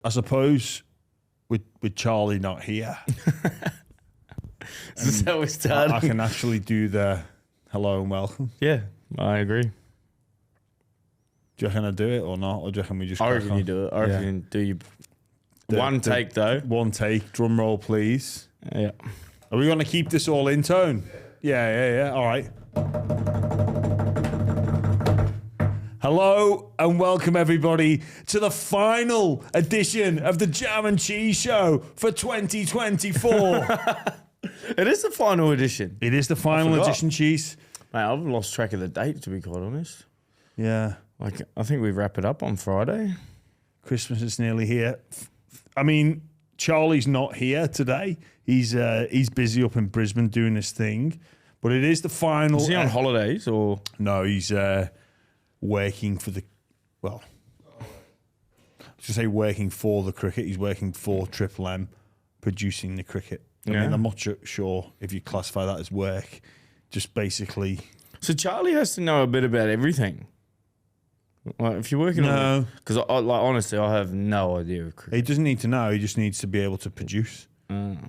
I suppose with Charlie not here, Is that how we started? I can actually do the hello and welcome. Yeah, I agree. Do you reckon I do it or not? Or do you reckon we just I crack reckon on? you do it. I reckon you do you The- take though. One take. Drum roll, please. Yeah. Are we going to keep this all in tone? Yeah. All right. Hello and welcome everybody to the final edition of the Jam and Cheese Show for 2024. It is the final edition. It is the final forgot. edition, Cheese. Mate, I've lost track of the date, to be quite honest. Yeah. Like, I think we wrap it up on Friday. Christmas is nearly here. I mean, Charlie's not here today. He's busy up in Brisbane doing his thing. But it is the final. Is he on holidays or? No, he's working for the, well, I was to say working for the cricket. He's working for Triple M, producing the cricket. I mean, I'm not sure if you classify that as work. Just basically. So Charlie has to know a bit about everything. Like, if you're working on it, because honestly, I have no idea of cricket. He doesn't need to know. He just needs to be able to produce.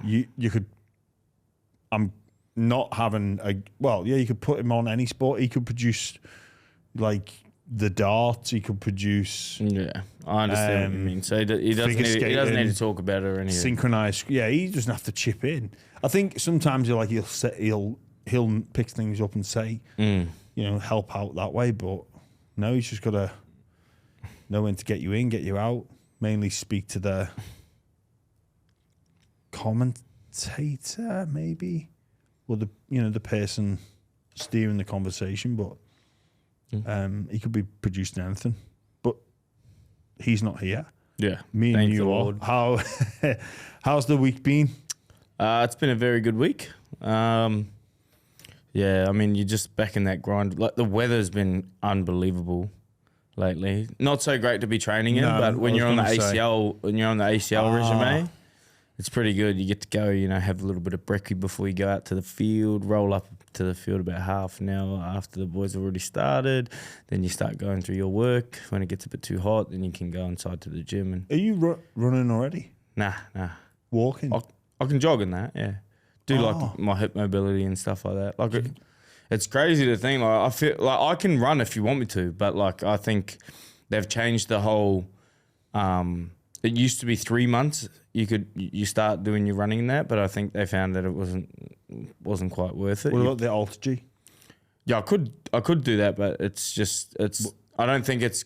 You could. I'm not having a. Well, yeah, you could put him on any sport. He could produce, like the darts. He could produce. Yeah, I understand what you mean. So he doesn't need to talk about it or anything. Synchronized. Yeah, he doesn't have to chip in. I think sometimes he'll pick things up and say, help out that way. But no, he's just got to know when to get you in, get you out. Mainly speak to the commentator, maybe, or the person steering the conversation. But he could be producing anything. But he's not here. Yeah, me and you are. How's the week been? It's been a very good week. Yeah, I mean, you're just back in that grind. Like, the weather's been unbelievable lately. Not so great to be training in, but when you're on the ACL, resume, it's pretty good. You get to go, have a little bit of brekkie before you go out to the field, roll up to the field about half an hour after the boys have already started. Then you start going through your work. When it gets a bit too hot, then you can go inside to the gym. And are you running already? Nah. Walking? I can jog in that, yeah. Do like my hip mobility and stuff like that. Like, it's crazy to think. Like, I feel like I can run if you want me to, but like, I think they've changed the whole. It used to be 3 months you start doing your running in that, but I think they found that it wasn't quite worth it. What about the Alt-G? Yeah, I could do that, but it's I don't think it's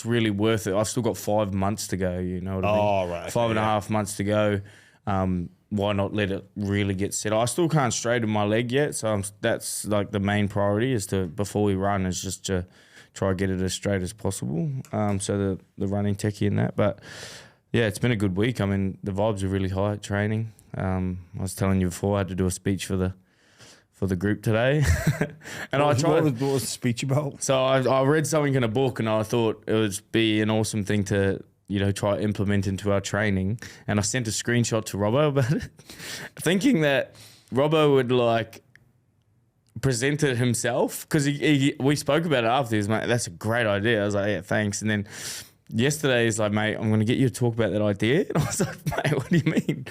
really worth it. I've still got 5 months to go. You know what I mean? Oh, right. 5.5 months to go. Why not let it really get set? I still can't straighten my leg yet, so that's like the main priority is to, before we run, is just to try to get it as straight as possible. So the running techie and that, but yeah, it's been a good week. I mean, the vibes are really high at training. I was telling you before, I had to do a speech for the group today, and what was the speech about? So I read something in a book, and I thought it would be an awesome thing to try to implement into our training. And I sent a screenshot to Robbo about it, thinking that Robbo would present it himself, because we spoke about it after. He's, mate, that's a great idea. I was like, yeah, thanks. And then yesterday he's like, mate, I'm going to get you to talk about that idea. And I was like, mate, what do you mean?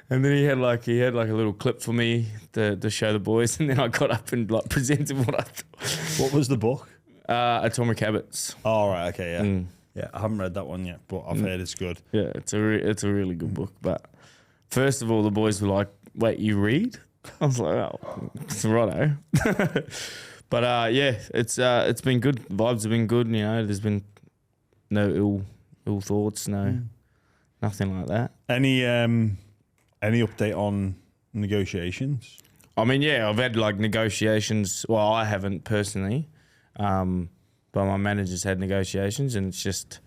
And then he had like a little clip for me to show the boys. And then I got up and presented what I thought. What was the book? Atomic Habits. Oh, right. Okay. Yeah. Yeah, I haven't read that one yet, but I've heard it's good. Yeah, it's a really good book. But first of all, the boys were like, wait, you read? I was like, oh, it's righto. But yeah, it's been good. Vibes have been good. There's been no ill thoughts, nothing like that. Any update on negotiations? I mean, yeah, I've had negotiations. Well, I haven't personally. But my manager's had negotiations, and it's just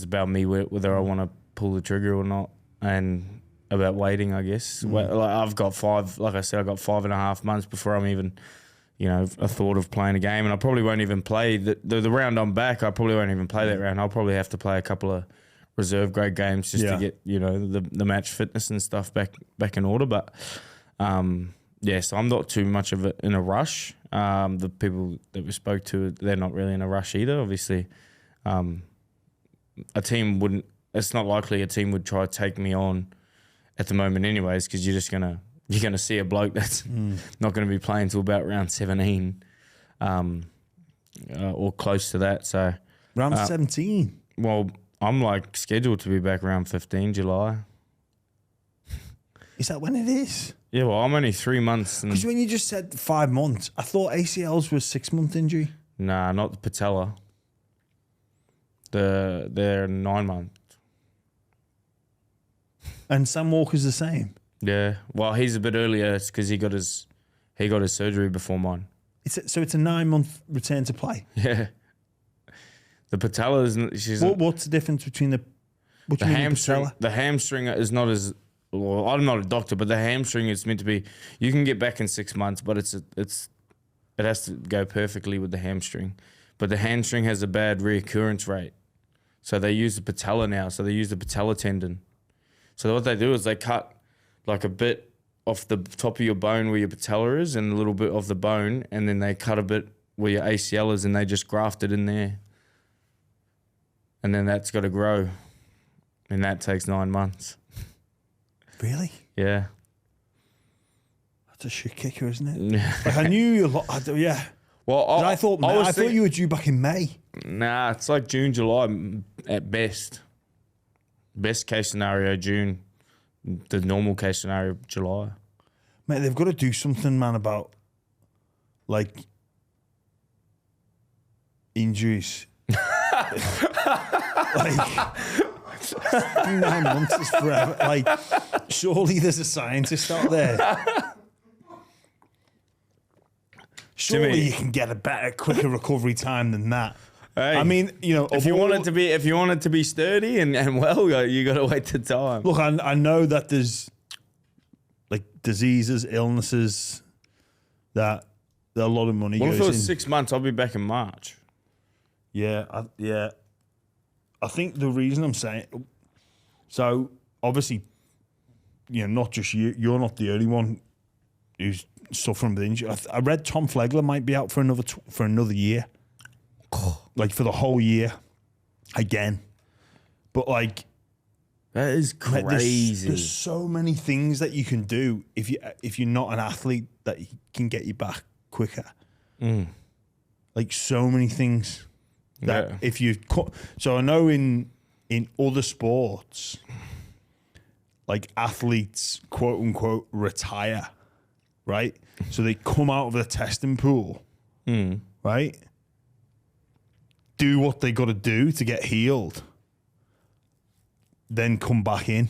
about me whether I want to pull the trigger or not, and about waiting, I guess. I've got 5.5 months before I'm even, a thought of playing a game, and I probably won't even play the round I'm back. I probably won't even play that round. I'll probably have to play a couple of reserve grade games just to get the match fitness and stuff back in order. But so I'm not too much of it in a rush. The people that we spoke to, they're not really in a rush either. Obviously, a team wouldn't it's not likely a team would try to take me on at the moment anyways, because you're gonna see a bloke that's not going to be playing till about round 17 or close to that. So round 17. Well, I'm like scheduled to be back around 15 July. Is that when it is? Yeah, well, I'm only 3 months. Because when you just said 5 months, I thought ACLs was 6-month injury. Nah, not the patella. They're 9 months. And Sam Walker's the same. Yeah, well, he's a bit earlier because he got his surgery before mine. So it's a 9-month return to play. Yeah, the patella is. What's the difference between the hamstring? The hamstring is not as. Well, I'm not a doctor, but the hamstring is meant to be. You can get back in 6 months, but it has to go perfectly with the hamstring. But the hamstring has a bad reoccurrence rate, so they use the patella now. So they use the patella tendon. So what they do is they cut like a bit off the top of your bone where your patella is, and a little bit of the bone, and then they cut a bit where your ACL is, and they just graft it in there. And then that's got to grow, and that takes 9 months. Really? Yeah. That's a shit kicker, isn't it? Like I knew a lot. Yeah. Well, I thought you were due back in May. Nah, it's like June, July at best. Best case scenario, June. The normal case scenario, July. Mate, they've got to do something, man, about like injuries. Like 9 months is forever. Like, surely there's a scientist out there. Surely Jimmy, you can get a better, quicker recovery time than that. Hey, I mean, if you want it to be sturdy and well, you got to wait the time. Look, I know that there's like diseases, illnesses that a lot of money Well, goes if it was in. 6 months, I'll be back in March. Yeah. I think the reason I'm saying, so obviously, not just you're not the only one who's suffering with injury. I read Tom Flegler might be out for another year, like for the whole year, again. But like, that is crazy. There's so many things that you can do if you're not an athlete that can get you back quicker. Like so many things that if you. So I know in other sports, like athletes quote unquote retire, right? So they come out of the testing pool, right? Do what they got to do to get healed, then come back in,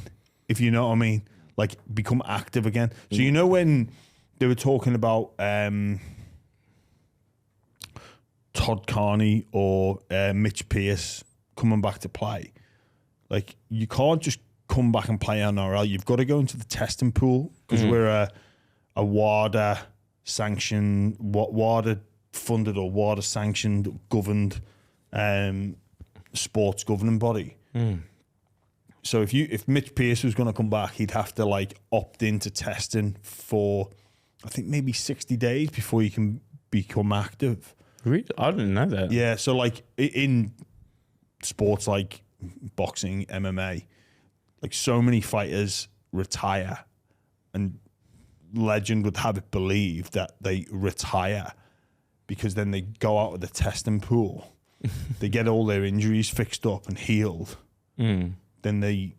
if you know what I mean. Like become active again. So when they were talking about Todd Carney or Mitch Pearce coming back to play, like you can't just come back and play NRL. You've got to go into the testing pool because we're a WADA sanctioned, WADA funded or WADA sanctioned, governed sports governing body. So if Mitch Pearce was going to come back, he'd have to like opt into testing for, I think maybe 60 days before you can become active. Really? I didn't know that. Yeah, so like in sports like boxing, MMA, like so many fighters retire, and legend would have it believed that they retire because then they go out of the testing pool, they get all their injuries fixed up and healed, then they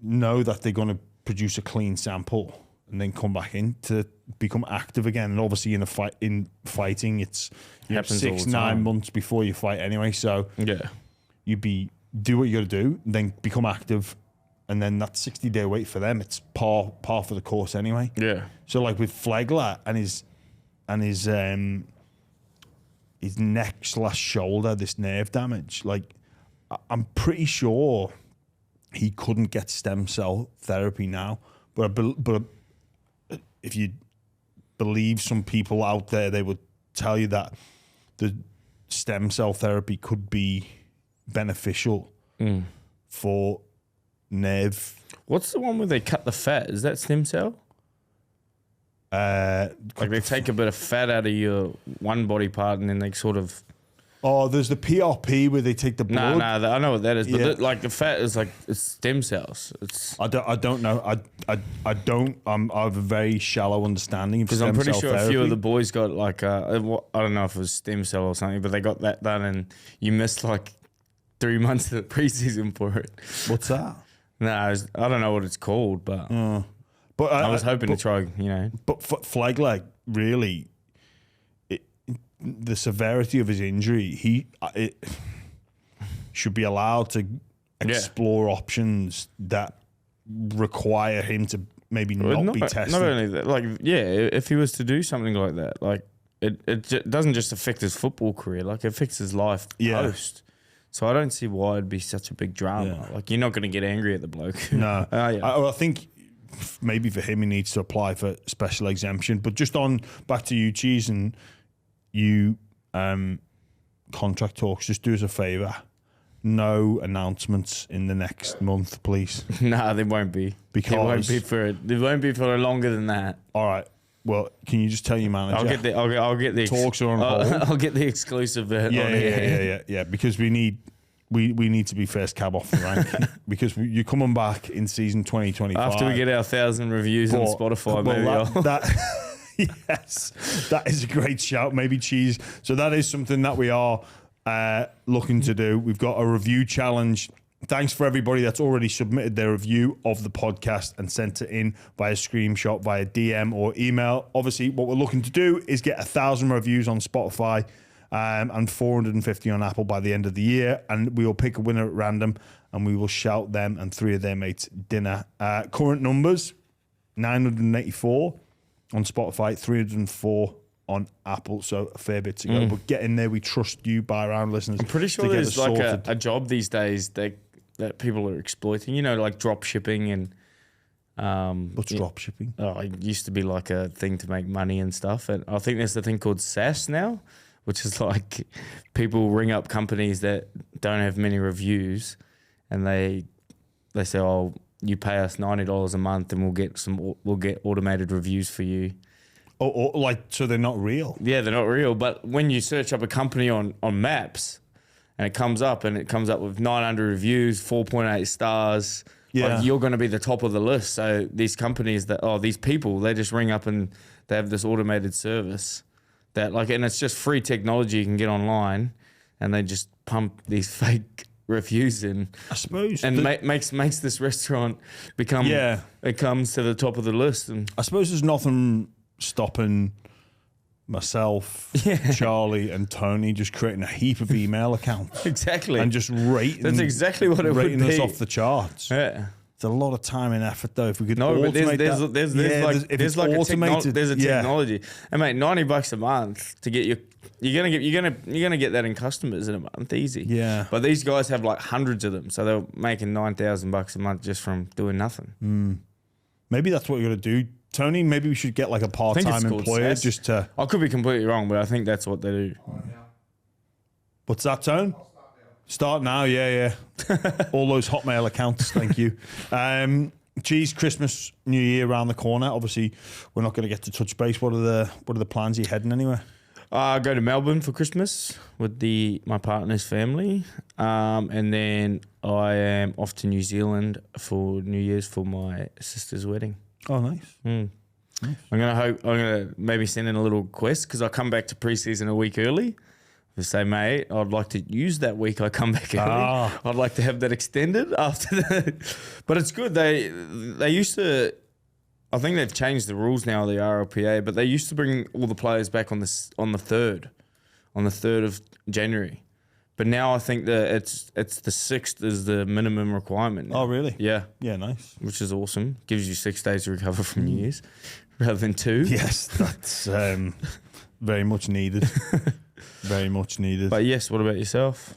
know that they're going to produce a clean sample and then come back in to become active again. And obviously in fighting, it's 6-9 months before you fight anyway. So you do what you got to do, then become active, and then that 60-day wait for them, it's par for the course anyway. Yeah. So like with Flegler and his neck/shoulder, this nerve damage, like I'm pretty sure he couldn't get stem cell therapy now. But if you believe some people out there, they would tell you that the stem cell therapy could be beneficial for nerve. What's the one where they cut the fat? Is that stem cell? Like they take a bit of fat out of your one body part and then they sort of... Oh, there's the PRP where they take the blood. No, I know what that is, but Yeah. like the fat is like it's stem cells. It's I don't know. I don't. I have a very shallow understanding of because stem I'm pretty cell sure a therapy. few of the boys got like I don't know if it was stem cell or something, but they got that done, and you missed like 3 months of the preseason for it. What's that? No, I don't know what it's called, but But I was hoping to try. But flag leg really. The severity of his injury, it should be allowed to explore options that require him to maybe not be tested. Not only that, like if he was to do something like that, like it doesn't just affect his football career, like it affects his life post. So I don't see why it'd be such a big drama. Yeah. Like you're not going to get angry at the bloke. No, Yeah. I think maybe for him he needs to apply for special exemption. But just on back to you, Cheese, and you contract talks, just do us a favour. No announcements in the next month, please. Nah, there won't be. Because There won't be for longer than that. all right. Well, can you just tell your manager? I'll get the Talks are on hold. I'll get the exclusive. Yeah. Because we need to be first cab off the rank because you're coming back in season 2025 After we get our 1,000 reviews on Spotify, maybe that yes, that is a great shout. Maybe Cheese. So that is something that we are looking to do. We've got a review challenge. Thanks for everybody that's already submitted their review of the podcast and sent it in via screenshot, via DM or email. Obviously, what we're looking to do is get 1,000 reviews on Spotify and 450 on Apple by the end of the year. And we will pick a winner at random and we will shout them and 3 of their mates dinner. Current numbers, 984 on Spotify, 304 on Apple, so a fair bit to go. But get in there. We trust you, buy around listeners. I'm pretty sure there's like a job these days that people are exploiting, like drop shipping and What's drop shipping? Oh, it used to be like a thing to make money and stuff, and I think there's a thing called SaaS now, which is like people ring up companies that don't have many reviews, and they say, "Oh, you pay us $90 a month, and we'll get automated reviews for you." Oh, like so they're not real. Yeah, they're not real. But when you search up a company on Maps, and it comes up with 900 reviews, 4.8 stars. Yeah, like you're going to be the top of the list. So these companies these people, they just ring up and they have this automated service that and it's just free technology you can get online, and they just pump these fake reviews in. I suppose, and makes this restaurant become it comes to the top of the list. And I suppose there's nothing stopping myself, Charlie, and Tony just creating a heap of email accounts. Exactly. And just rating. That's exactly what it would be. Rating us off the charts. Yeah. It's a lot of time and effort, though. If we could automate that. There's a technology. And mate, $90 a month to get you're gonna get that in customers in a month, easy. Yeah. But these guys have like hundreds of them, so they're making $9,000 a month just from doing nothing. Maybe that's what we're gonna do, Tony. Maybe we should get like a part-time employer just to. I could be completely wrong, but I think that's what they do. What's that, Tone? Start now, yeah. All those Hotmail accounts, thank you. Geez, Christmas, New Year around the corner. Obviously, we're not going to get to touch base. What are the plans? Are you heading anywhere? I go to Melbourne for Christmas with my partner's family, and then I am off to New Zealand for New Year's for my sister's wedding. Oh, nice. Nice. I'm gonna maybe send in a little request because I come back to preseason a week early. To say, mate, I'd like to use that week I come back early. I'd like to have that extended after that. But it's good. They used to, I think they've changed the rules now, the RLPA, but they used to bring all the players back on the 3rd of January. But now I think that it's the 6th is the minimum requirement now. Oh, really? Yeah. Yeah, nice. Which is awesome. Gives you 6 days to recover from New Year's rather than 2. Yes, that's very much needed. Very much needed. But yes, what about yourself?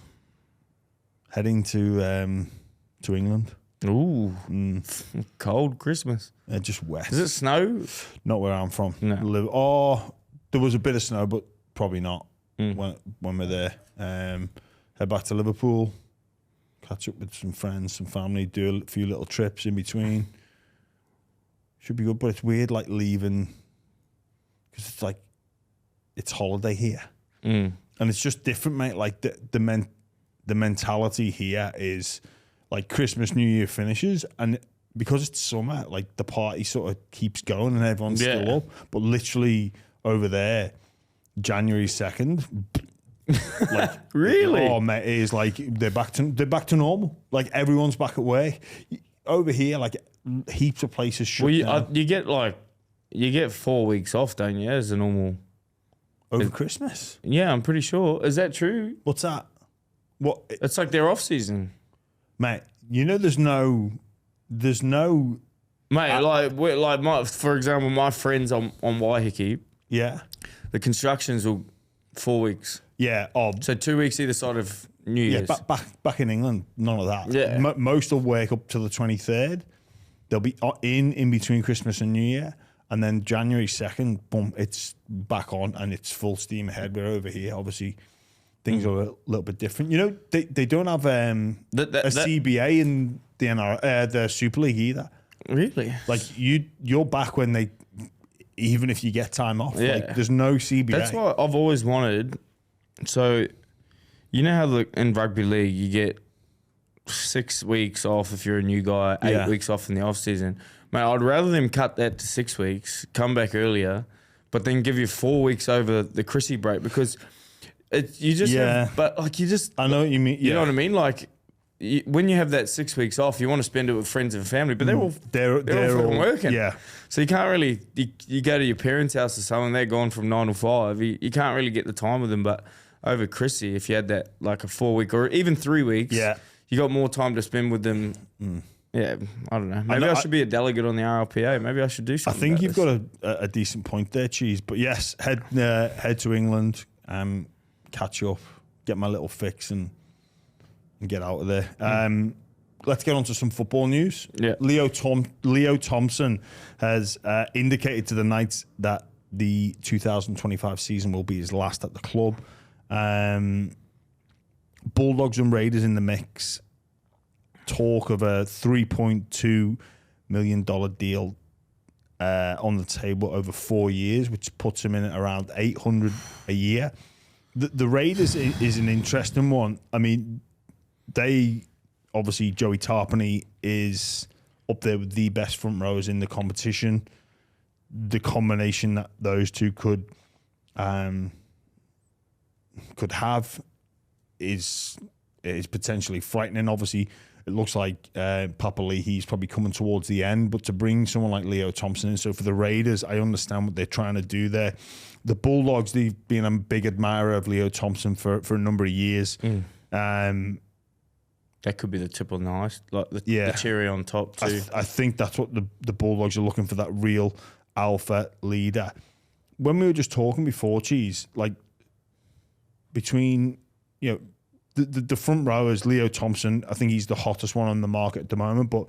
Heading to England. Ooh, cold Christmas. Just wet. Does it snow? Not where I'm from. No. There was a bit of snow, but probably not when we're there. Head back to Liverpool, catch up with some friends, some family, do a few little trips in between. Should be good, but it's weird like leaving because it's like it's holiday here. and it's just different, mate. Like the mentality here is like Christmas, New Year finishes, and because it's summer, like the party sort of keeps going and everyone's still up. But literally over there, January 2nd, like really, oh mate, it is like they're back to normal. Like everyone's back at work. Over here, like heaps of places shut down. You get 4 weeks off, don't you, as a normal over Christmas? Yeah, I'm pretty sure. Is that true? What's that? What? It's like their off season, mate. You know, there's no. Mate, for example, my friends on Waiheke. Yeah. The constructions will 4 weeks. Yeah. So 2 weeks either side of New Year's. Yeah, back in England, none of that. Yeah. Most will work up to the 23rd. They'll be in between Christmas and New Year. And then January 2nd, boom, it's back on and it's full steam ahead. We're over here, obviously. Things are a little bit different. You know, they don't have a CBA in the NRL, the Super League either. Really? Like you're back when they, even if you get time off. Yeah. Like there's no CBA. That's what I've always wanted. So, you know how in rugby league you get 6 weeks off if you're a new guy, 8 weeks off in the off season. Mate, I'd rather them cut that to 6 weeks, come back earlier, but then give you 4 weeks over the Chrissy break because. I know what you mean. You know what I mean? Like, when you have that 6 weeks off, you want to spend it with friends and family, but they're all fucking working. Yeah. So you can't really, you go to your parents' house or something, they're gone from 9 to 5. You can't really get the time with them, but over Chrissy, if you had that, like a 4 week or even 3 weeks, you got more time to spend with them. Yeah, I don't know. Maybe I should be a delegate on the RLPA. Maybe I should do something. I think you've got a decent point there, Cheese. But yes, head to England, catch up, get my little fix and get out of there. Let's get on to some football news. Yeah. Leo Thompson has indicated to the Knights that the 2025 season will be his last at the club. Bulldogs and Raiders in the mix. Talk of a $3.2 million deal on the table over 4 years, which puts him in at around $800 a year. The Raiders is an interesting one. I mean, they obviously Joey Tarpany is up there with the best front rowers in the competition. The combination that those two could have is potentially frightening. Obviously, it looks like Papali'i's probably coming towards the end, but to bring someone like Leo Thompson in, so for the Raiders, I understand what they're trying to do there. The Bulldogs, they've been a big admirer of Leo Thompson for a number of years. That could be the tip on the ice, like the cherry on top too. I think that's what the Bulldogs are looking for, that real alpha leader. When we were just talking before, Cheese, like between, you know, the front rowers, Leo Thompson, I think he's the hottest one on the market at the moment. But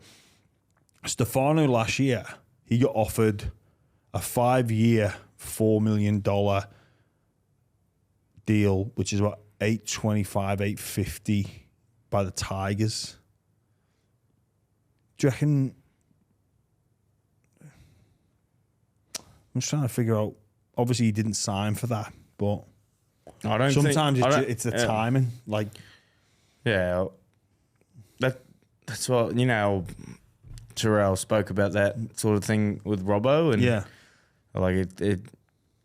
Stefano last year, he got offered a 5-year, $4 million deal, which is about $825, $850 by the Tigers. Do you reckon? I'm just trying to figure out. Obviously, he didn't sign for that, but I don't. Sometimes it's the timing. Like, yeah, that's what, you know. Terrell spoke about that sort of thing with Robbo, and like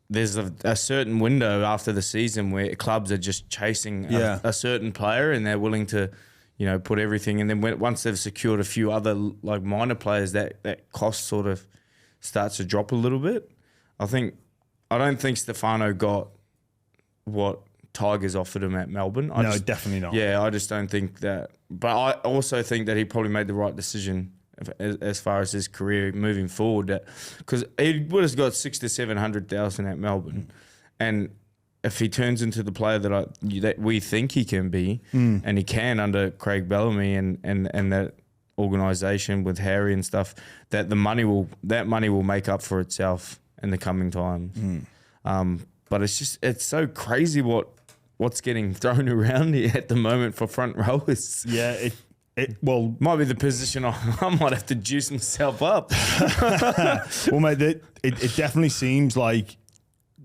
there's a certain window after the season where clubs are just chasing a certain player, and they're willing to, you know, put everything. And then once they've secured a few other like minor players, that cost sort of starts to drop a little bit. I don't think Stefano got what Tigers offered him at Melbourne. Definitely not. Yeah, I just don't think that. But I also think that he probably made the right decision as far as his career moving forward, because he would have got 600,000 to 700,000 at Melbourne, and if he turns into the player that we think he can be, and he can under Craig Bellamy and that organisation with Harry and stuff, that money will make up for itself in the coming times. But it's so crazy what's getting thrown around here at the moment for front rowers. Yeah, it might be the position I might have to juice myself up. Well, mate, it definitely seems like,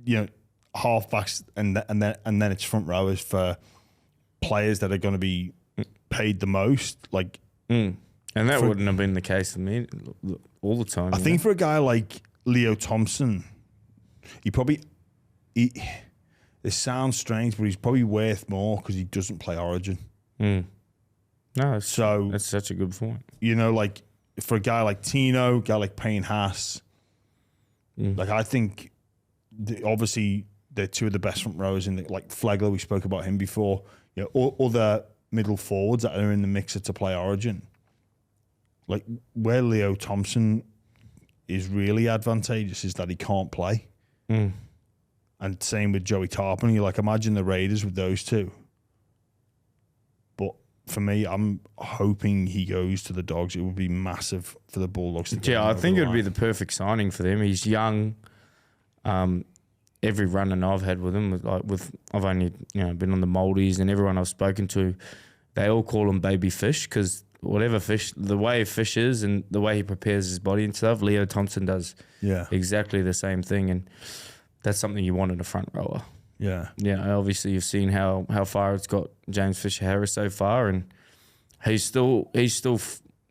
you know, halfbacks and then it's front rowers for players that are going to be paid the most. Like, and that wouldn't have been the case with me all the time. I think for a guy like Leo Thompson, this sounds strange, but he's probably worth more because he doesn't play Origin. No, that's such a good point. You know, like for a guy like Tino, a guy like Payne Haas, like I think obviously they're two of the best front rowers in like Flegler, we spoke about him before. You know, other middle forwards that are in the mixer to play Origin. Like where Leo Thompson is really advantageous is that he can't play. And same with Joey Tarpon. You like imagine the Raiders with those two. But for me, I'm hoping he goes to the Dogs. It would be massive for the Bulldogs. I think it would be the perfect signing for them. He's young. Every run-in I've had with him, I've only been on the Maldives, and everyone I've spoken to, they all call him baby fish because whatever fish, the way a fish is and the way he prepares his body and stuff, Leo Thompson does exactly the same thing, and that's something you want in a front rower. Yeah. Obviously, you've seen how far it's got James Fisher-Harris so far, and he's still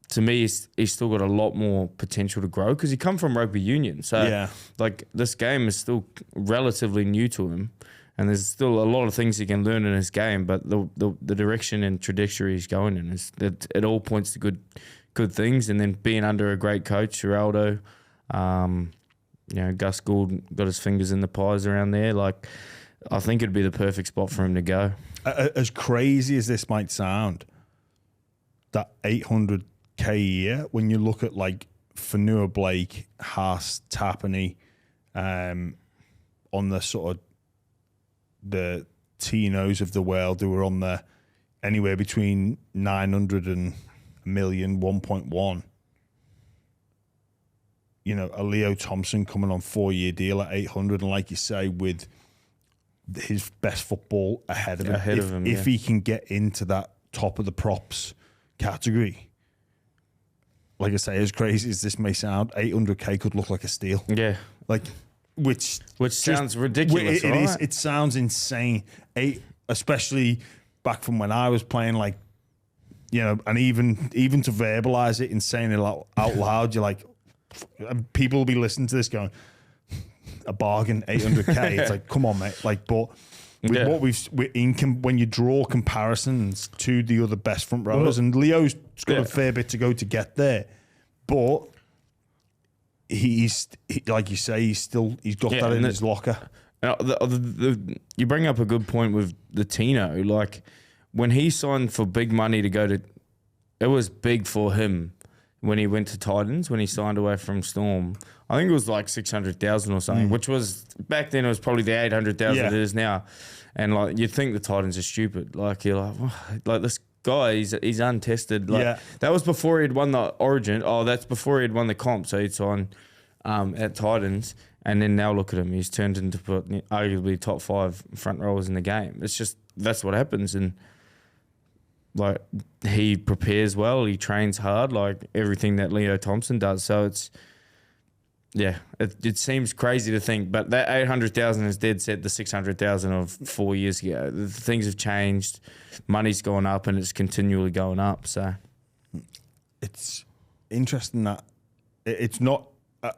to me, he's still got a lot more potential to grow because he come from rugby union. So, like, this game is still relatively new to him, and there's still a lot of things he can learn in his game. But the direction and trajectory he's going in it all points to good things. And then being under a great coach, Geraldo, Gus Gould got his fingers in the pies around there. Like, I think it'd be the perfect spot for him to go. As crazy as this might sound, that 800K a year, when you look at like Fanua Blake, Haas, Tapani, on the sort of the Tinos of the world who are on the anywhere between 900 and a million, 1.1. You know, a Leo Thompson coming on 4-year deal at 800, and like you say, with his best football ahead of him. If he can get into that top of the props category, like I say, as crazy as this may sound, 800K could look like a steal. Yeah. Like, which sounds ridiculous, right? It sounds insane. Especially back from when I was playing, like, you know, and even to verbalise it and saying it out loud, you're like, people will be listening to this going, a bargain, 800K. It's like, come on, mate. Like, but with what when you draw comparisons to the other best front rowers, and Leo's got a fair bit to go to get there, but he's like you say, he's got that in his locker. You bring up a good point with the Tino. Like, when he signed for big money to go to, it was big for him when he went to Titans, when he signed away from Storm. I think it was like 600,000 or something, which was, back then it was probably the 800,000 it is now. And like, you'd think the Titans are stupid. Like, you're like, oh, like this guy, he's untested. Like, that was before he had won the Origin. Oh, that's before he had won the comp. So he'd signed at Titans. And then now look at him. He's turned into arguably top 5 front rowers in the game. It's just, that's what happens. And like, he prepares well, he trains hard, like everything that Leo Thompson does. So it's, it seems crazy to think, but that 800,000 is dead set the 600,000 of 4 years ago. Things have changed, money's gone up, and it's continually going up. So it's interesting that it's not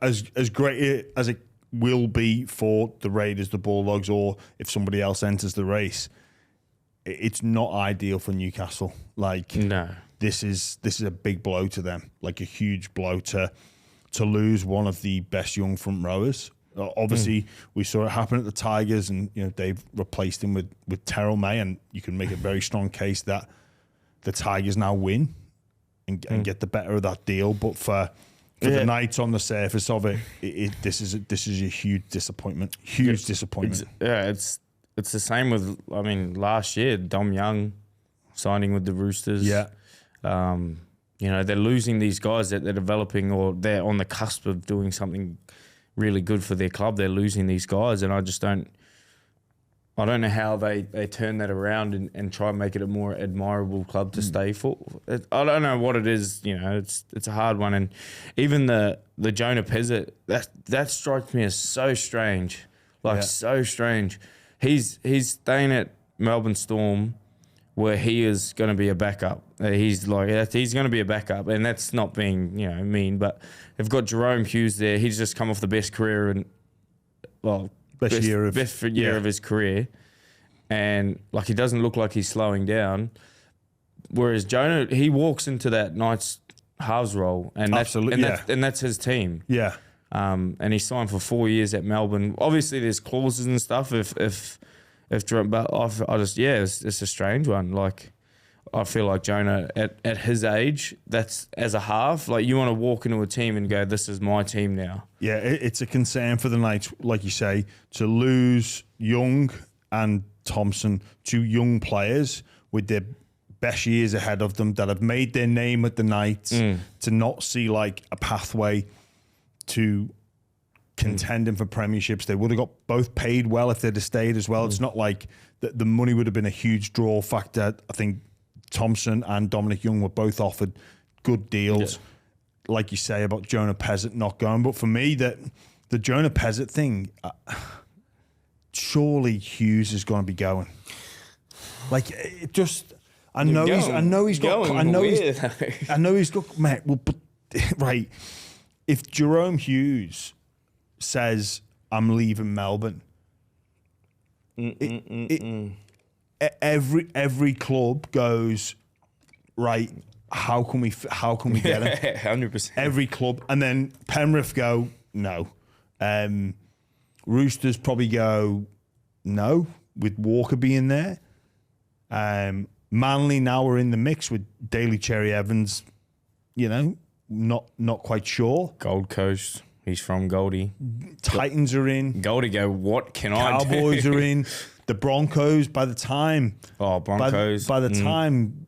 as great as it will be for the Raiders, the Bulldogs, or if somebody else enters the race. It's not ideal for Newcastle. Like, no, this is a big blow to them. Like, a huge blow to lose one of the best young front rowers. Obviously, we saw it happen at the Tigers, and you know they've replaced him with Terrell May, and you can make a very strong case that the Tigers now win and get the better of that deal. But for the Knights, on the surface of it, this is a huge disappointment. Huge disappointment. It's the same with, I mean, last year, Dom Young signing with the Roosters. Yeah. You know, they're losing these guys that they're developing, or they're on the cusp of doing something really good for their club. They're losing these guys, and I don't know how they turn that around and try and make it a more admirable club to stay for. I don't know what it is, you know, it's a hard one. And even the Jonah Pezzett, that strikes me as so strange. Like so strange. He's staying at Melbourne Storm, where he is going to be a backup. He's going to be a backup, and that's not being mean. But they've got Jarome Hughes there. He's just come off the best career and best year of his career, and like he doesn't look like he's slowing down. Whereas Jonah, he walks into that Knights halves role, and that's his team. Yeah. And he signed for 4 years at Melbourne. Obviously, there's clauses and stuff. But it's a strange one. Like, I feel like Jonah at his age, that's as a half. Like, you want to walk into a team and go, "This is my team now." Yeah, it's a concern for the Knights, like you say, to lose Young and Thompson, two young players with their best years ahead of them that have made their name at the Knights, to not see like a pathway to contending for premierships. They would have got both paid well if they'd have stayed as well. It's not like the money would have been a huge draw factor. I think Thompson and Dominic Young were both offered good deals. Yeah. Like you say about Jonah Pezzett not going. But for me, the Jonah Pezzett thing, surely Hughes is going to be going. Like, it just... I know he's got... Mate, well, but, right... If Jarome Hughes says, "I'm leaving Melbourne," every club goes, right, how can we get him? 100%. Every club, and then Penrith go, no. Roosters probably go, no, with Walker being there. Manly now are in the mix with Daly Cherry Evans, not quite sure. Gold Coast. He's from Goldie. Titans are in. Goldie go, what can I do? Cowboys are in. The Broncos, by the time... Broncos. By the time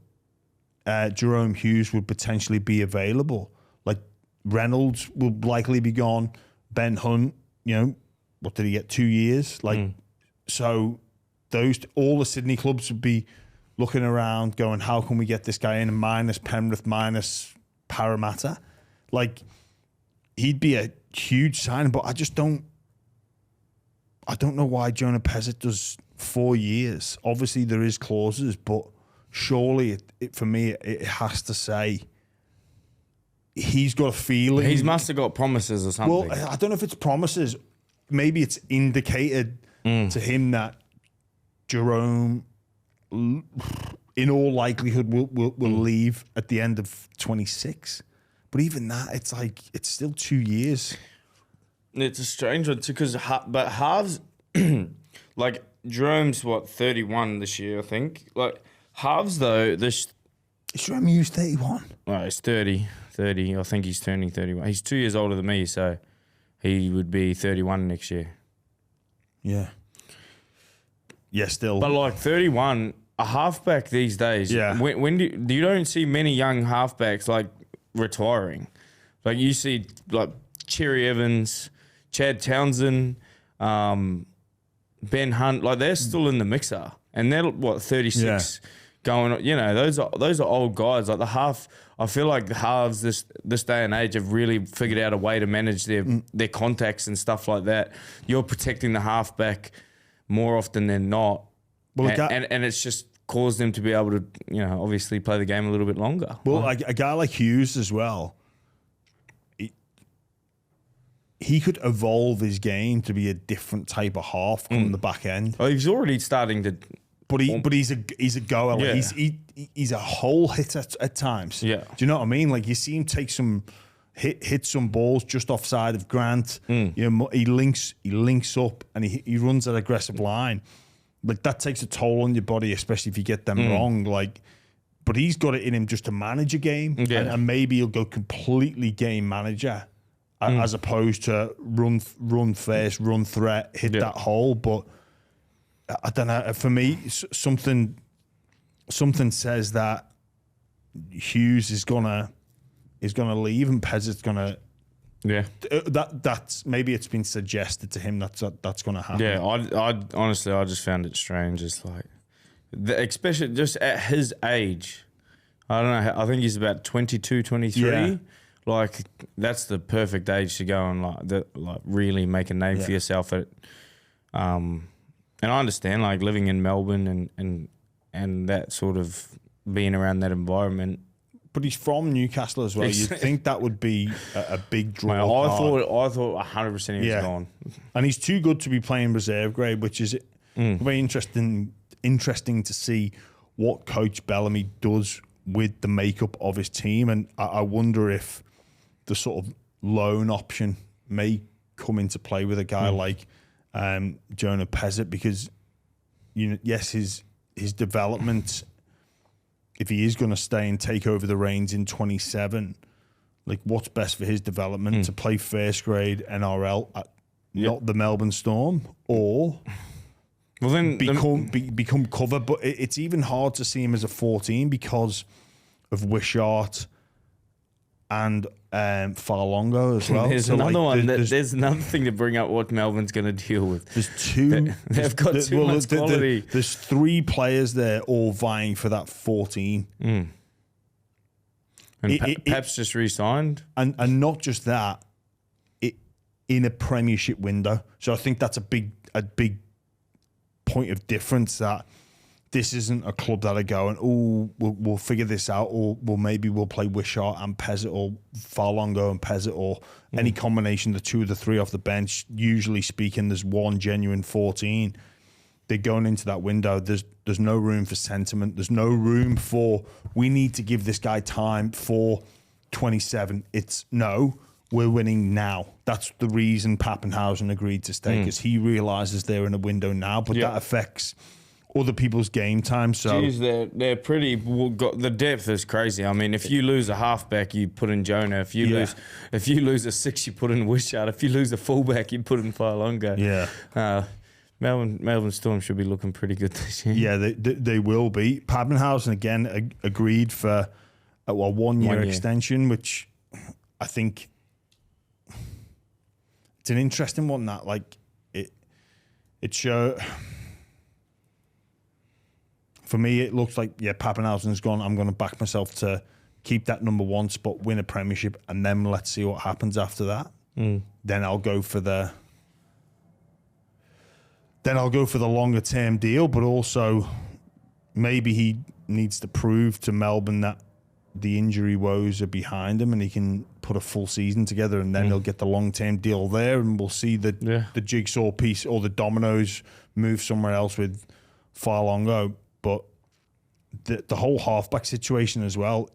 Jarome Hughes would potentially be available, like Reynolds will likely be gone. Ben Hunt, what did he get, 2 years? So all the Sydney clubs would be looking around going, how can we get this guy in? Minus Penrith, minus Parramatta. Like, he'd be a huge sign, but I don't know why Jonah Pezzett does 4 years. Obviously there is clauses, but surely for me it has to say he's got a feeling. He must have got promises or something. Well, I don't know if it's promises. Maybe it's indicated to him that Jarome, in all likelihood, will leave at the end of 26. But even that, it's still 2 years. It's a strange one too, but halves, like Jerome's 31 this year, I think. Like halves though, Is Jarome Hughes 31? Oh, he's 30. I think he's turning 31. He's 2 years older than me, so he would be 31 next year. Yeah. Yeah, still. But like 31, a halfback these days. Yeah. When you don't see many young halfbacks like retiring. Like you see like Cherry Evans, Chad Townsend, Ben Hunt, like they're still in the mixer, and they're 36 going. Those are old guys. Like the half, I feel like the halves this day and age have really figured out a way to manage their contacts and stuff like that. You're protecting the halfback more often than not, and it's just caused them to be able to, obviously play the game a little bit longer. Well, a guy like Hughes as well, he could evolve his game to be a different type of half on the back end. Oh, he's already starting to, but he's a goer. Yeah. He's a hole hitter at times. Yeah, do you know what I mean? Like you see him take some hit some balls just offside of Grant. He links up and he runs that aggressive line. Like that takes a toll on your body, especially if you get them wrong. Like, but he's got it in him just to manage a game, and maybe he'll go completely game manager as opposed to run first, run threat, hit that hole. But I don't know. For me, something says that Hughes is gonna leave and Pezzett's gonna. Yeah, that's maybe it's been suggested to him that's going to happen. Yeah, I honestly just found it strange. It's like, especially just at his age, I don't know. I think he's about 22, 23. Yeah. Like that's the perfect age to go and like really make a name for yourself at. And I understand, like, living in Melbourne and that sort of being around that environment. But he's from Newcastle as well. You'd think that would be a big draw. Mate, I thought 100% he was gone. And he's too good to be playing reserve grade, which is very interesting to see what Coach Bellamy does with the makeup of his team. And I wonder if the sort of loan option may come into play with a guy like Jonah Pezzett, because yes, his development, if he is going to stay and take over the reins in 27, like, what's best for his development? To play first grade NRL at not the Melbourne Storm, or then become cover? But it's even hard to see him as a 14 because of Wishart and Farlongo as well. There's another one. There's another thing to bring up what Melbourne's going to deal with. There's two. They've got too much quality. There's 3 players there all vying for that 14. And Pep's just re-signed. And not just that, in a premiership window. So I think that's a big point of difference, that this isn't a club that are going, we'll figure this out, or maybe we'll play Wishart and Pezzett, or Farlongo and Pezzett, or any combination, the 2 or the 3 off the bench. Usually speaking, there's one genuine 14. They're going into that window. There's no room for sentiment. There's no room for, we need to give this guy time for 27. It's no, we're winning now. That's the reason Pappenhausen agreed to stay, because he realises they're in a window now, but that affects other people's game time. So jeez, they're pretty. The depth is crazy. I mean, if you lose a halfback, you put in Jonah. If you lose a 6, you put in Wishart. If you lose a fullback, you put in Farlongo. Yeah. Melbourne Storm should be looking pretty good this year. Yeah, they will be. Pappenhausen again agreed for a 1 year extension, which I think it's an interesting one. That, like, it show. For me, it looks like, Pappenhausen's gone. I'm going to back myself to keep that number 1 spot, win a premiership, and then let's see what happens after that. Then I'll go for the longer term deal, but also maybe he needs to prove to Melbourne that the injury woes are behind him and he can put a full season together, and then he'll get the long term deal there, and we'll see the jigsaw piece or the dominoes move somewhere else with Farlongo. But the whole halfback situation as well,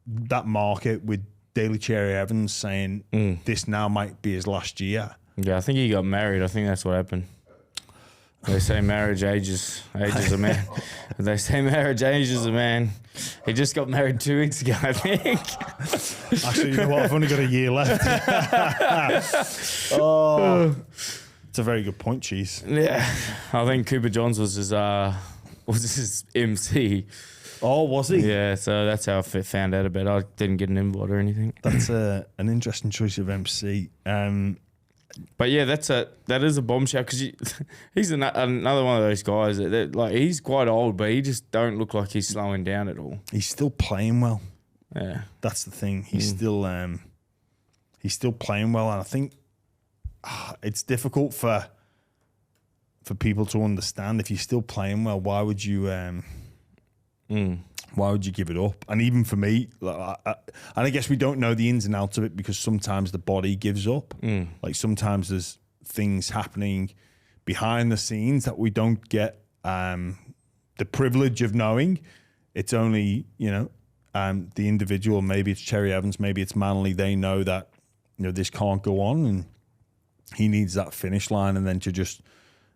that market with Daly Cherry Evans saying this now might be his last year. Yeah, I think he got married. I think that's what happened. They say marriage ages a man. They say marriage ages a man. He just got married 2 weeks ago, I think. Actually, you know what? I've only got a year left. It's a very good point, Cheese. Yeah, I think Cooper Johns was his MC. Oh, was he? Yeah, so that's how I found out about it. I didn't get an invite or anything. That's an interesting choice of MC. But yeah, that is a bombshell, because he's another one of those guys that like, he's quite old, but he just don't look like he's slowing down at all. He's still playing well. Yeah, that's the thing. He's still playing well, and I think it's difficult for people to understand. If you're still playing well, why would you give it up? And even for me, and I guess we don't know the ins and outs of it, because sometimes the body gives up. Like, sometimes there's things happening behind the scenes that we don't get the privilege of knowing. It's only, the individual, maybe it's Cherry Evans, maybe it's Manly, they know that, this can't go on, and he needs that finish line, and then to just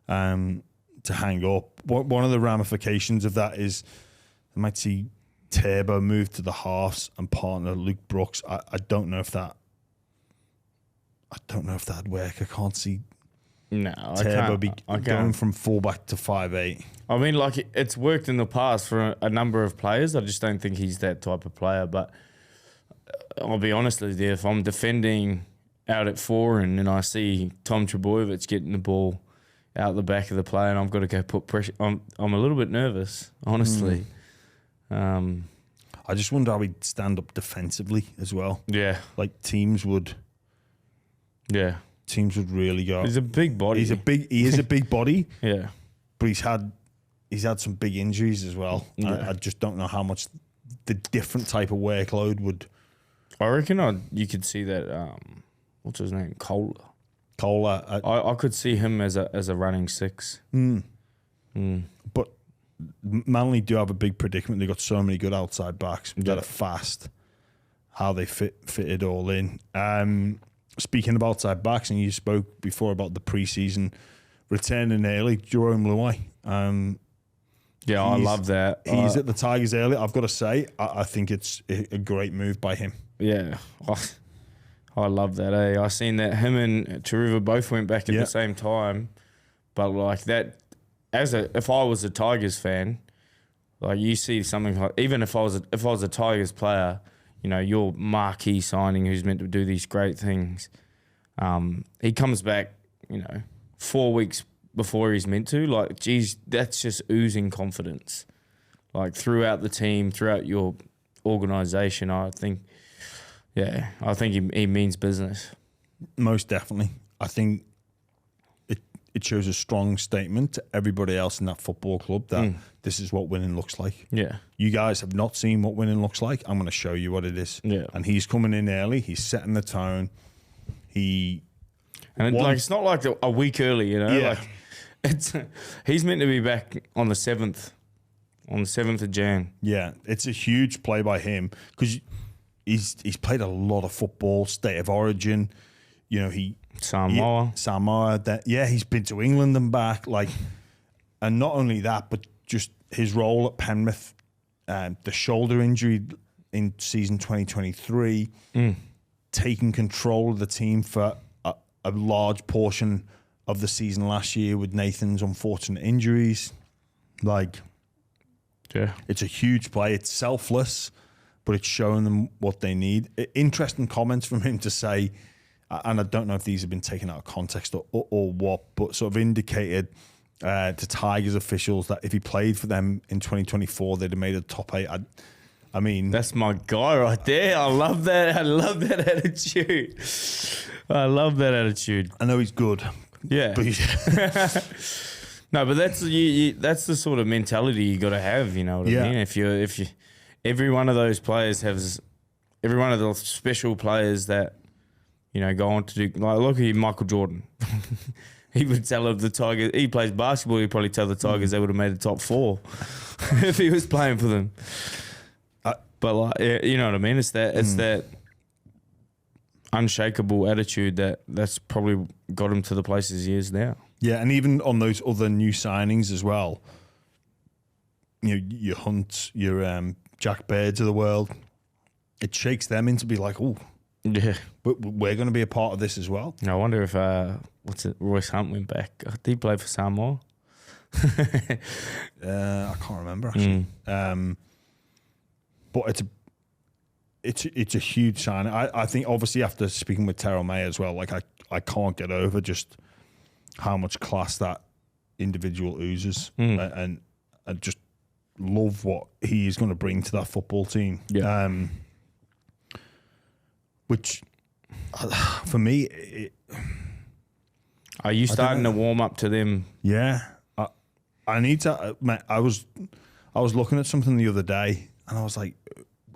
to hang up. One of the ramifications of that is I might see Turbo move to the halves and partner Luke Brooks. I don't know if that'd work. I can't see Turbo going from fullback to 5'8". I mean, like, it's worked in the past for a number of players. I just don't think he's that type of player. But I'll be honest with you, if I'm defending out at 4 and I see Tom Trebojevic getting the ball out the back of the play and I've got to go put pressure, I'm a little bit nervous, honestly. I just wonder how he'd stand up defensively as well. Yeah. Like, teams would... Yeah. teams would really go. He's a big body. He is a big body. Yeah. But he's had some big injuries as well. Yeah. I just don't know how much the different type of workload would. I reckon you could see that. What's his name? Kohler. I could see him as a running 6. But Manly do have a big predicament. They've got so many good outside backs that are fast. How they fit it all in. Speaking of outside backs, and you spoke before about the preseason returning early, Jarome Luai. Yeah, I love that. He's at the Tigers early. I've got to say, I think it's a great move by him. Yeah, I love that. I seen that him and Taruva both went back at the same time, but like that, if I was a Tigers fan, like you see something like, even if I was a Tigers player, you know, your marquee signing who's meant to do these great things, he comes back, you know, 4 weeks before he's meant to. Like, geez, that's just oozing confidence, like throughout the team, throughout your organisation. I think he means business. Most definitely. I think it shows a strong statement to everybody else in that football club that this is what winning looks like. Yeah. You guys have not seen what winning looks like. I'm going to show you what it is. Yeah. And he's coming in early. He's setting the tone. It's not like a week early, you know. Yeah. Like he's meant to be back on the 7th of Jan. Yeah, it's a huge play by him because he's played a lot of football, state of origin. You know, Samoa. He's been to England and back. Like, and not only that, but just his role at Penrith, the shoulder injury in season 2023, taking control of the team for a large portion of the season last year with Nathan's unfortunate injuries. Like, yeah, it's a huge play. It's selfless, but it's showing them what they need. Interesting comments from him to say, and I don't know if these have been taken out of context or what, but sort of indicated to Tigers officials that if he played for them in 2024, they'd have made a top 8. I mean, that's my guy right there. I love that. I love that attitude. I love that attitude. I know he's good. Yeah. But no, but that's the sort of mentality you got to have. You know what I mean? If you, every one of those players has, every one of the special players that, you know, go on to do, like, look at Michael Jordan. He would tell the Tigers, he plays basketball, he'd probably tell the Tigers they would have made the top 4 if he was playing for them. But like, you know what I mean? It's that unshakable attitude that's probably got him to the places he is now. Yeah, and even on those other new signings as well, you know, your Hunts, your Jack Bairds of the world, it shakes them into be like, oh, yeah, we're going to be a part of this as well. I wonder if Royce Hunt went back. Did he play for Samoa? I can't remember actually. But it's a huge sign. I think obviously after speaking with Jarome as well, like I can't get over just how much class that individual oozes, and just love what he is going to bring to that football team. Yeah. Which for me, are you starting to warm up to them? Yeah, I need to. I was looking at something the other day, and I was like,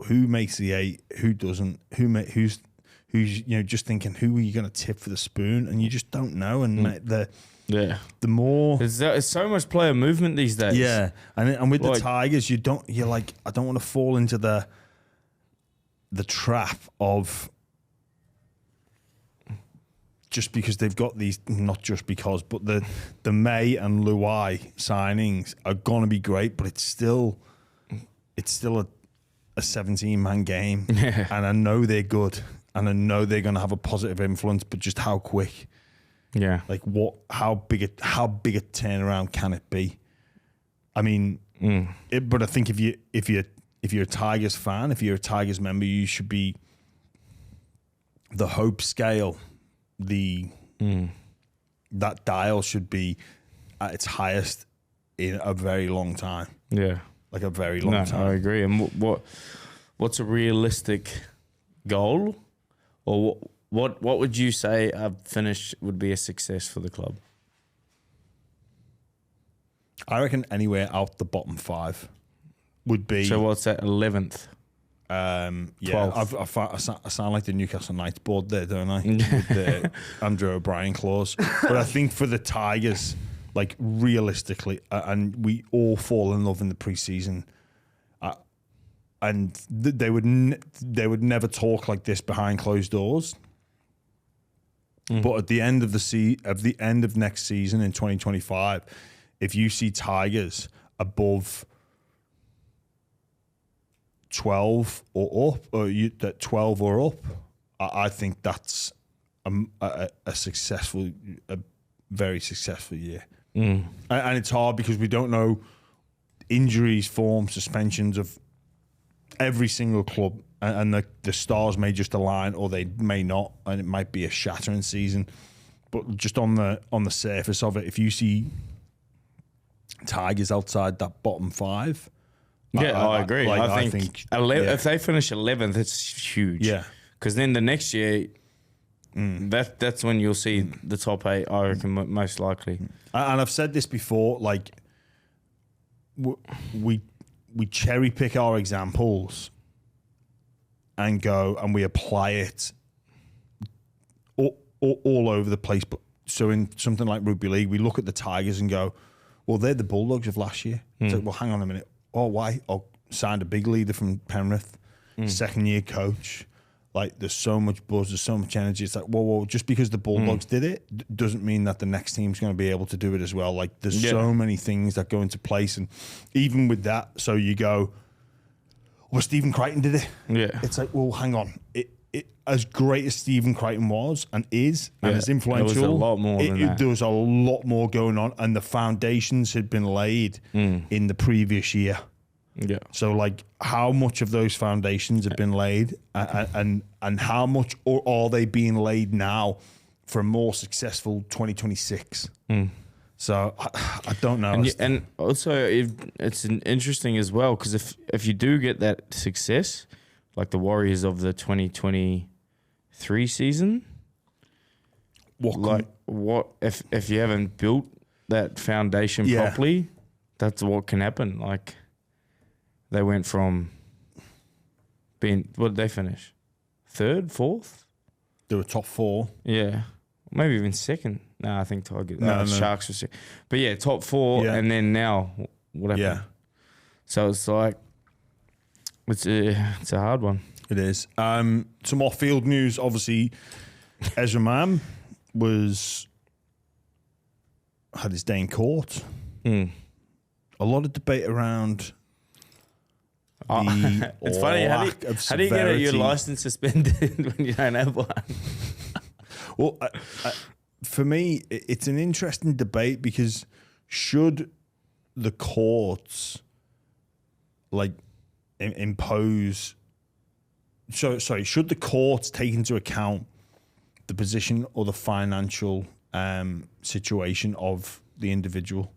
who makes the 8? Who doesn't? Who's you know, just thinking, who are you going to tip for the spoon? And you just don't know. And the more there's so much player movement these days. Yeah, and with the Tigers, you're like, I don't want to fall into the trap of just because they've got these, not just because, but the May and Luai signings are going to be great, but it's still a 17-man game. Yeah. And I know they're good, and I know they're going to have a positive influence, but just how quick? Yeah. Like how big a turnaround can it be? I mean, but I think if you're a Tigers fan, if you're a Tigers member, you should be the hope scale, that dial should be at its highest in a very long time. Yeah. Like a very long time. I agree. And what's a realistic goal, or What would you say a finish would be a success for the club? I reckon anywhere out the bottom 5 would be. So what's that? 11th. Yeah, 12th. I sound like the Newcastle Knights board there, don't I? With the Andrew O'Brien clause. But I think for the Tigers, like realistically, and we all fall in love in the preseason, and they would never talk like this behind closed doors. But at the end of the end of next season in 2025, if you see Tigers above 12 or up, or that 12 or up, I think that's a very successful year. And it's hard because we don't know injuries, form, suspensions of every single club, and the stars may just align or they may not, and it might be a shattering season. But just on the surface of it, if you see Tigers outside that bottom 5. Yeah, I agree. I think if they finish 11th, it's huge. Yeah, because then the next year, that's when you'll see the top 8. I reckon most likely. And I've said this before. Like we cherry pick our examples and go and we apply it all over the place. But so in something like rugby league, we look at the Tigers and go, well, they're the Bulldogs of last year. It's like, well, hang on a minute. Oh, why? Oh, signed a big leader from Penrith, second year coach. Like, there's so much buzz, there's so much energy. It's like, whoa, just because the Bulldogs did it doesn't mean that the next team's going to be able to do it as well. Like, there's so many things that go into place. And even with that, so you go, well, Stephen Crichton did it. Yeah. It's like, well, hang on. As great as Stephen Crichton was and is, and as influential, there was a lot more than that. There was a lot more going on, and the foundations had been laid in the previous year. Yeah. So, like, how much of those foundations have been laid, and how much are they being laid now for a more successful 2026? So, I don't know. And also, it's interesting as well, because if you do get that success, like the Warriors of the 2023 season, what if you haven't built that foundation properly, that's what can happen. Like, they went from being, what did they finish? 3rd, 4th? They were top 4. Yeah. Maybe even 2nd. No, I think Tigers. Sharks were 2nd. But yeah, top 4, and then now, what happened? Yeah. So it's like, it's a hard one. It is. Some more field news. Obviously, Ezra had his day in court. A lot of debate around it's funny. How do you get your license suspended when you don't have one? Well, for me, it's an interesting debate because should the courts impose? Should the courts take into account the position or the financial situation of the individual?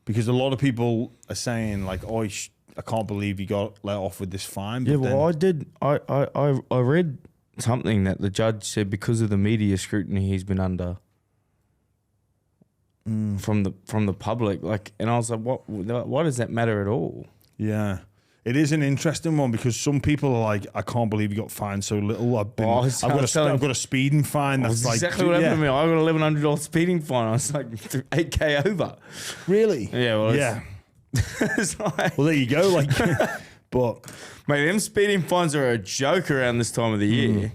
Because a lot of people are saying like, "Oh, I can't believe he got let off with this fine." But I read something that the judge said because of the media scrutiny he's been under from the public, like, and I was like, why does that matter at all? Yeah. It is an interesting one because some people are like, I can't believe he got fined so little. I've got a speeding fine. That's exactly what happened to me. I got $1,100 speeding fine. I was like $8,000 over. Really? Yeah. Well, yeah. It's like, well, there you go. Like, but mate, them speeding fines are a joke around this time of the year.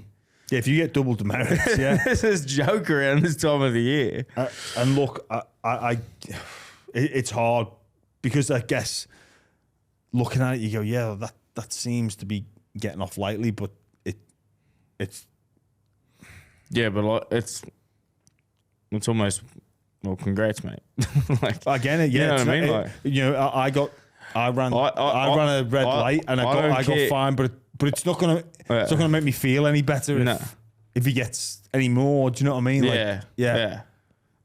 Yeah, if you get double demerits, yeah, this is a joke around this time of the year. And look, it's hard because I guess, looking at it, you go, yeah, that seems to be getting off lightly, but it's yeah, but like, it's almost, well, congrats, mate. Like, I get it, yeah. You know what I mean? I ran a red light and I got fined, but it's not gonna make me feel any better if he gets any more. Do you know what I mean? Yeah.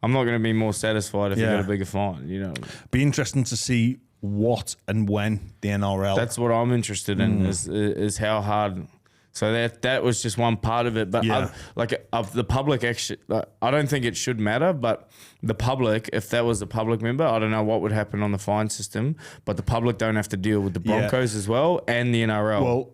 I'm not gonna be more satisfied if you got a bigger fine. You know, be interesting to see what and when the NRL. That's what I'm interested in is how hard So that was just one part of it. But the public actually, I don't think it should matter. But the public, if that was the public member, I don't know what would happen on the fine system. But the public don't have to deal with the Broncos as well and the NRL. Well,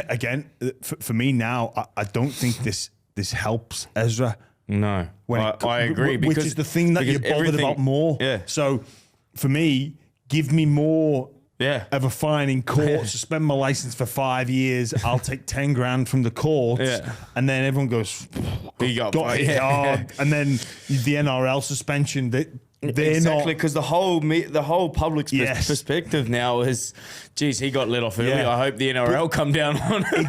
again, for me now, I don't think this helps Ezra. No, I agree. Which is the thing that you're bothered about more. Yeah. So for me, give me more of a fine in court, suspend my license for 5 years. I'll take 10 grand from the courts. And then everyone goes, he got hit hard. And then the NRL suspension, they're exactly, because the whole public's perspective now is, geez, he got let off early. I hope the NRL come down on it.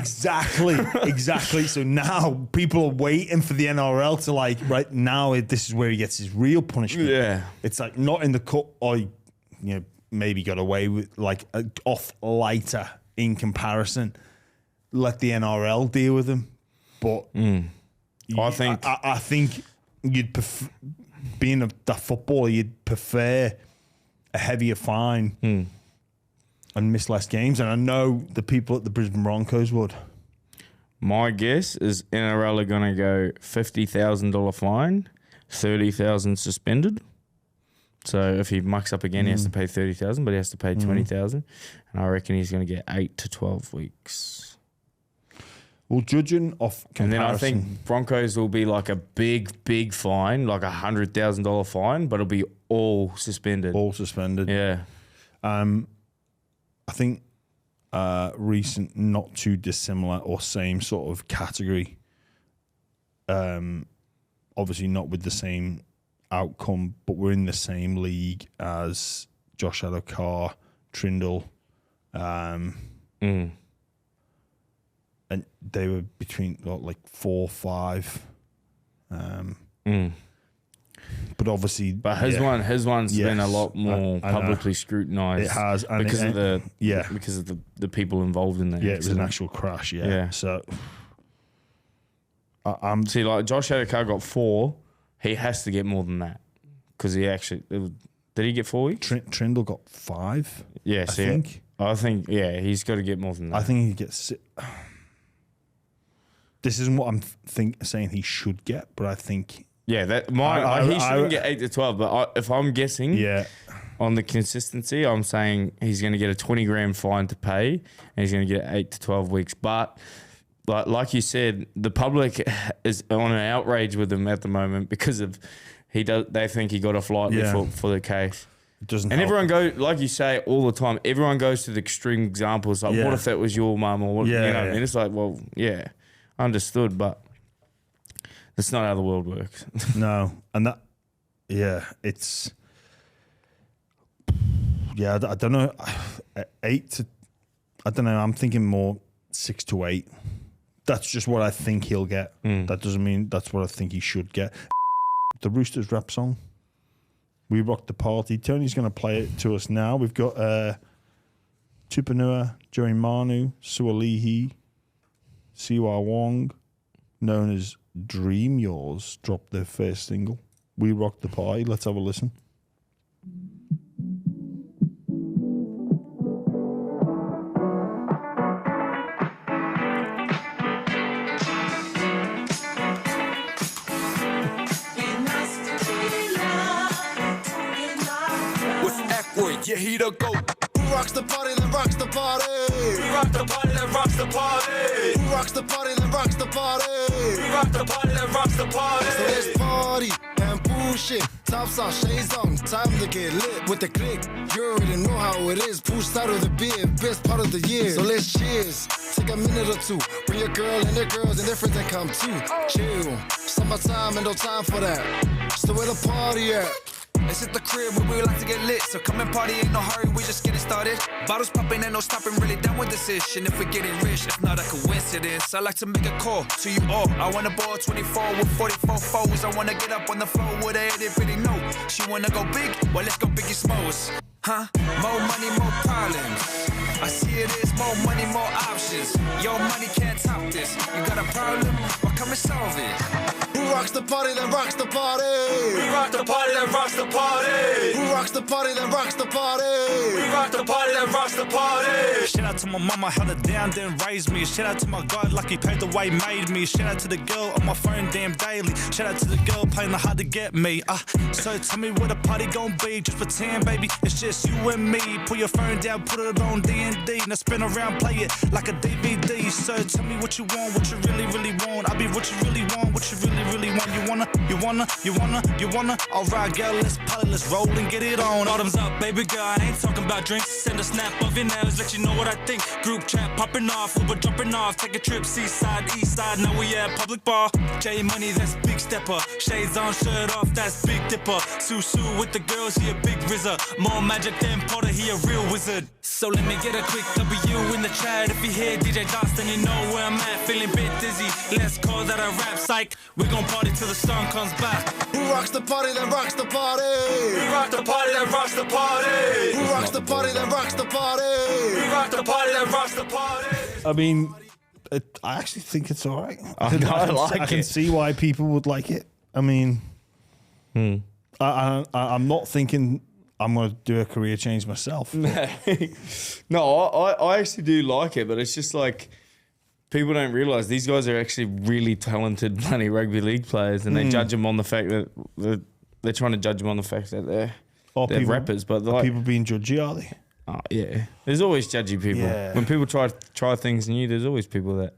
Exactly. So now people are waiting for the NRL to right now, this is where he gets his real punishment. Yeah. It's like not in the court, or, maybe got away with off lighter in comparison. Let the NRL deal with him. But I think you'd prefer, being a footballer, you'd prefer a heavier fine and miss less games. And I know the people at the Brisbane Broncos would. My guess is NRL are going to go $50,000 fine, $30,000 suspended. So if he mucks up again, he has to pay $30,000, but he has to pay $20,000, and I reckon he's going to get 8 to 12 weeks. Well, judging off comparison, and then I think Broncos will be like a big fine, like $100,000 fine, but it'll be all suspended. All suspended. Yeah. I think recent, not too dissimilar or same sort of category. Obviously not with the same outcome, but we're in the same league as Josh Adokar, Trindle, and they were between 4, 5. But obviously, his one's been a lot more publicly scrutinised. It has, and because of the people involved in that. Yeah, it was an actual crash. Yeah. So I'm see, like Josh Adokar got 4. He has to get more than that because he actually did he get 4 weeks? Trindle got 5. Yeah, I think he's got to get more than that. I think he gets. This isn't what I'm saying he should get, but I think he shouldn't get 8 to 12. But if I'm guessing, on the consistency, I'm saying he's going to get a 20 grand fine to pay, and he's going to get 8 to 12 weeks. But like you said, the public is on an outrage with him at the moment because of they think he got off lightly for the case. It doesn't. And everyone goes, like you say all the time, everyone goes to the extreme examples. Like, what if that was your mum or what? And it's like, well, understood, but that's not how the world works. No, and that, it's. I don't know. 8 to, I don't know. I'm thinking more 6 to 8. That's just what I think he'll get. That doesn't mean that's what I think he should get. The Roosters Rap Song. We rock the party. Tony's going to play it to us now. We've got Tupanua, Joey Manu, Sualihi, Siwa Wong, known as Dream Yours, dropped their first single. We rock the party. Let's have a listen. Yeah, he the GOAT. Who rocks the party that rocks the party? We rock the party that rocks the party. Who rocks the party that rocks the party? We rock the party that rocks the party. So let's party and bullshit. Tops off, shades on, time to get lit with the click. You already know how it is. Push out of the beer, best part of the year. So let's cheers. Take a minute or two. Bring your girl and their girls and their friends that come too. Chill. Summertime and no time for that. So where the party at? It's at the crib where we like to get lit. So come and party, ain't no hurry, we just getting started. Bottles popping, ain't no stopping, really down with this ish. And if we're getting rich, it's not a coincidence. I like to make a call to you all. I wanna ball 24 with 44 foes. I wanna get up on the floor with a itty bitty note. She wanna go big? Well, let's go Biggie Smalls. Huh? More money, more problems. I see it is more money, more options. Your money can't top this. You got a problem? Well, come and solve it. Who rocks the party, that rocks the party? We rock the party that rocks the party. Who rocks the party, that rocks the party? We rock the party that rocks the party. Shout out to my mama, held it down, then raised me. Shout out to my God, like he paved the way, made me. Shout out to the girl on my phone, damn daily. Shout out to the girl playing the hard to get me. So tell me where the party gon' be. Just pretend, baby, it's just you and me. Put your phone down, put it on D&D. Now spin around, play it like a DVD. So tell me what you want, what you really, really want. I'll be what you really want, what you really, really want. You wanna? Alright, girl, let's party, let's roll and get it on. Bottoms up, baby girl, I ain't talking about drinks. Send a snap of your nails, let you know what I think. Group chat popping off, Uber jumping off. Take a trip, seaside, east side, now we at public bar. J Money, that's big stepper. Shades on, shirt off, that's big dipper. Susu with the girls, he a big rizzer. More magic than Potter, he a real wizard. So let me get a quick W in the chat. If you hear DJ Dots, then you know where I'm at. Feeling bit dizzy, let's call that a rap psych. We gon' party till the sun comes back. Who rocks the party, that rocks the party? We rock the party that rocks the party. Who rocks the party, that rocks the party? We rock the party that rocks the party. I mean, I actually think it's all right. I can see why people would like it. I mean, I'm not thinking I'm going to do a career change myself. No, I actually do like it, but it's just like people don't realise these guys are actually really talented bloody rugby league players, and they judge them on the fact that they're trying to judge them on the fact that they're people, rappers. But like, people being judgy, are they? Oh, yeah, there's always judgy people. Yeah. When people try things new, there's always people that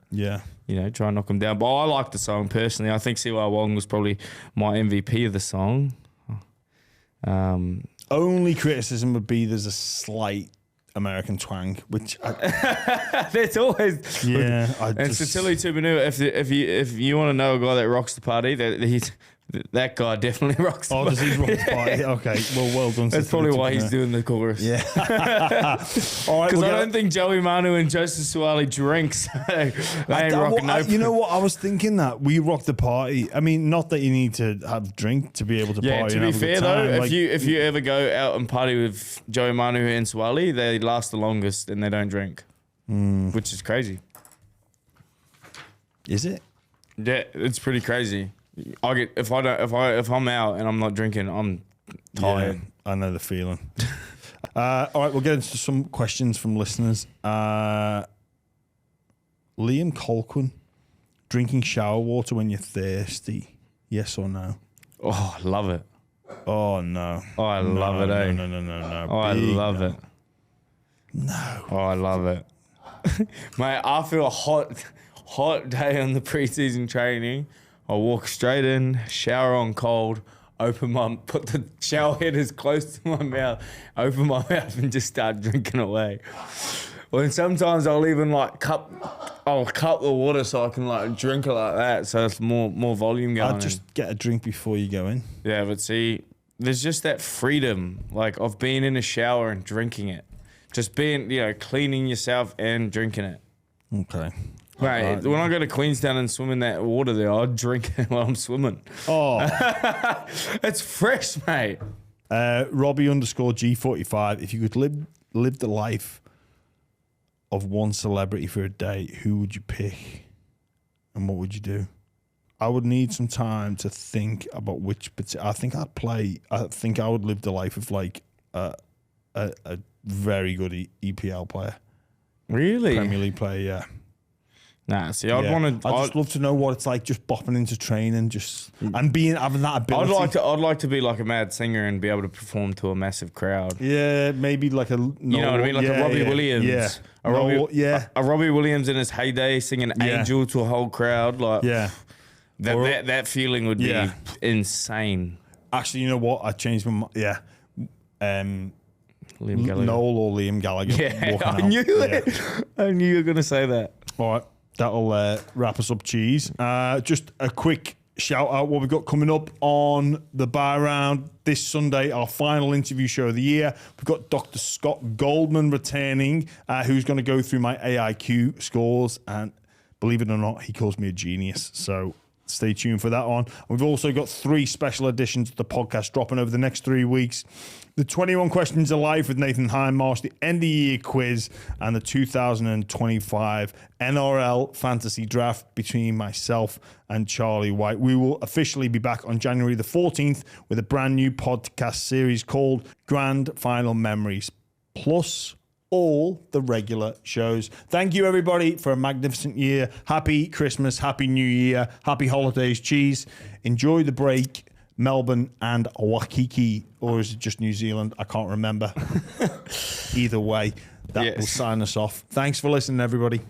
try and knock them down. But I like the song personally. I think CY Wong was probably my MVP of the song. Only criticism would be there's a slight American twang, which there's always and Satili Tubanu. If you want to know a guy that rocks the party, that guy definitely rocks the party. does he rock the party? Okay, well done. That's probably why he's doing the chorus. Yeah. All right, because I don't think Joey Manu and Joseph Suwali drinks. They ain't rocking no. You know what? I was thinking that we rock the party. I mean, not that you need to have drink to be able to party. Yeah, to be fair though, if you ever go out and party with Joey Manu and Suwali, they last the longest and they don't drink, which is crazy. Is it? Yeah, it's pretty crazy. I get if I'm out and I'm not drinking, I'm tired. Yeah, I know the feeling. All right, we'll get into some questions from listeners. Liam Colquhoun, drinking shower water when you're thirsty, yes or no? Oh, I love it. Oh no. Oh, I love it. Eh? No. Oh, I love it. No. Oh, I love it, mate. I feel a hot day on the preseason training. I walk straight in, shower on cold, put the shower head as close to my mouth, open my mouth and just start drinking away. Well, and sometimes I'll even cup the water so I can drink it like that, so it's more volume going. I'd just get a drink before you go in. Yeah, but see, there's just that freedom, of being in a shower and drinking it. Just being, cleaning yourself and drinking it. Okay. Right, when I go to Queenstown and swim in that water there, I drink it while I'm swimming. Oh. It's fresh, mate. Robbie_G45, if you could live the life of one celebrity for a day, who would you pick and what would you do? I would need some time to think about which, but I think I would live the life of a very good EPL player. Really? Premier League player, yeah. Nah, see, I'd just love to know what it's like just bopping into training and having that ability. I'd like to be like a mad singer and be able to perform to a massive crowd. Yeah, maybe like a you know what I mean, like a Robbie Williams. Yeah, a Robbie Williams in his heyday singing "Angel" to a whole crowd. That feeling would be insane. Actually, you know what? I changed my mind. Yeah. Liam Gallagher. Noel or Liam Gallagher. Yeah, I knew it. I knew you were going to say that. All right, that'll wrap us up, cheese. Just a quick shout out what we've got coming up on the Buy Round this Sunday, our final interview show of the year. We've got Dr. Scott Goldman returning, who's going to go through my AIQ scores, and believe it or not, he calls me a genius. So Stay tuned for that one. We've also got 3 special editions of the podcast dropping over the next 3 weeks. The 21 Questions of Life with Nathan Hindmarsh, the end of year quiz, and the 2025 NRL fantasy draft between myself and Charlie White. We will officially be back on January the 14th with a brand new podcast series called Grand Final Memories, plus all the regular shows. Thank you, everybody, for a magnificent year. Happy Christmas, Happy New Year, Happy Holidays. Cheese. Enjoy the break. Melbourne and Waikiki, or is it just New Zealand? I can't remember. Either way, that will sign us off. Thanks for listening, everybody.